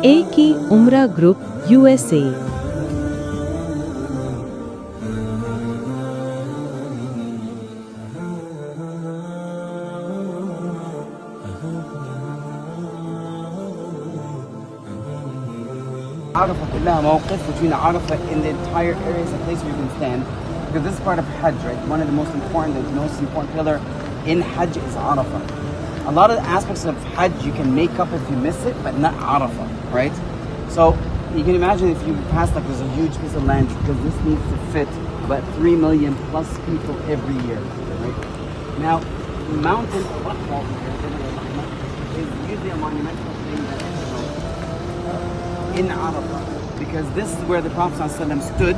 A. Umrah Group, USA. Arafah كلها موقف between Arafah in the entire area is a place where you can stand, because this is part of Hajj, right? One of the most important pillar in Hajj is Arafah. A lot of the aspects of Hajj you can make up if you miss it, but not Arafah, right? So you can imagine if you pass like there's a huge piece of land, because this needs to fit about 3 million plus people every year, right? Now, mountain Rahma is usually a monumental thing that in Arafah, because this is where the Prophet ﷺ stood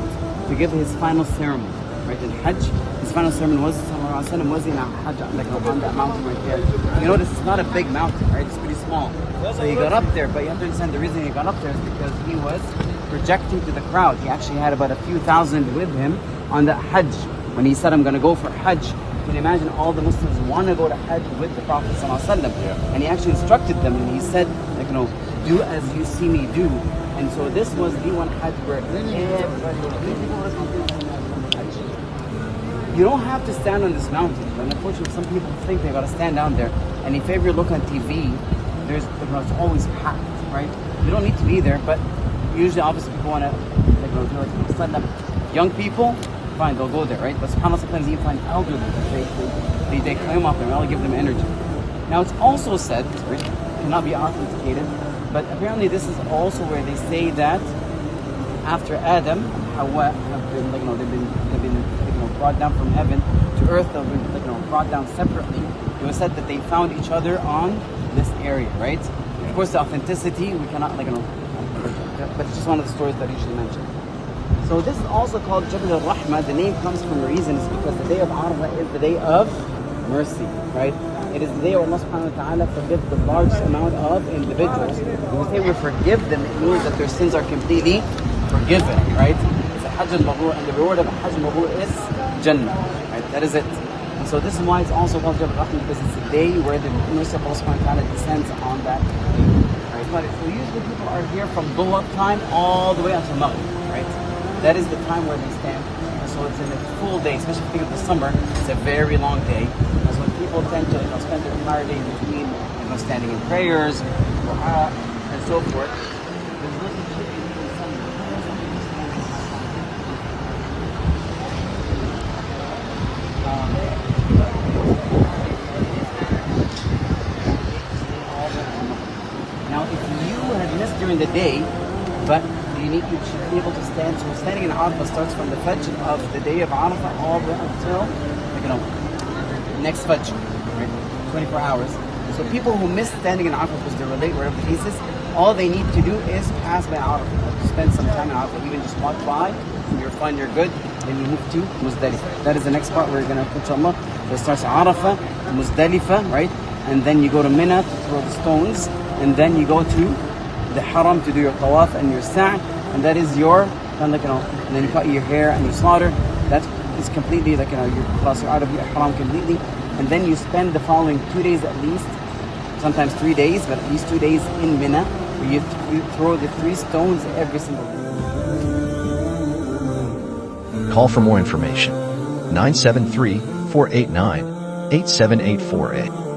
to give his final ceremony, right? In Hajj, his final ceremony was in Hajj, like on that mountain right there. You notice it's not a big mountain, right? It's pretty small. So he got up there, but you have to understand the reason he got up there is because he was projecting to the crowd. He actually had about a few thousand with him on that Hajj. When he said, I'm going to go for Hajj, you can imagine all the Muslims want to go to Hajj with the Prophet ﷺ. And he actually instructed them, and he said, like, do as you see me do. And so this was the one Hajj where you don't have to stand on this mountain. But unfortunately, some people think they got to stand down there. And if you ever look on TV, it's always packed, right? You don't need to be there, but usually, obviously, people want to do it. Young people, fine, they'll go there, right? But subhanAllah, sometimes you find elderly, they climb up there and I'll give them energy. Now, it's also said, right, cannot be authenticated, but apparently this is also where they say that after Adam and Hawa have been, they've been brought down from heaven to earth, they've been brought down separately. It was said that they found each other on this area, right? Of course, the authenticity we cannot, but it's just one of the stories that I usually mention. So this is also called Jabal al-Rahma. The name comes from a reason, is because the day of Arafah is the day of mercy, right? It is the day where Allah subhanahu wa ta'ala forgives the largest amount of individuals. When we say we forgive them, it means that their sins are completely forgiven, right? It's a Hajj al-Mabrur, and the reward of a Hajj al-Mabrur is Jannah, right? That is it. And so this is why it's also called Jabal al-Rahma, because it's the day where the mercy of Allah subhanahu wa ta'ala descends on that day, right? So usually people are here from Dhuhr time all the way until Maghrib, right? That is the time where they stand. And so it's in a full day, especially if you think of the summer, it's a very long day. And so people tend to spend their entire day between standing in prayers, dua, and so forth. There's nothing to do in the summer. Now, if you had missed during the day, but you should be able to stand. So standing in Arafah starts from the Fajr of the day of Arafah all the way until next Fajr, right? 24 hours. So people who miss standing in Arafah because they were late, whatever the case is, all they need to do is pass by Arafah, spend some time in Arafah, even just walk by, and you're fine, you're good, then you move to Muzdalifah. That is the next part we're going to, inshallah. So it starts Arafah, Muzdalifah, right? And then you go to Mina to throw the stones, and then you go to the Haram to do your tawaf and your sa'i, and that is your, and then you cut your hair and you slaughter. That is completely you're out of your Haram completely. And then you spend the following 2 days at least, sometimes 3 days, but at least 2 days in Mina, where you throw the 3 stones every single day. Call for more information. 973-489-8784.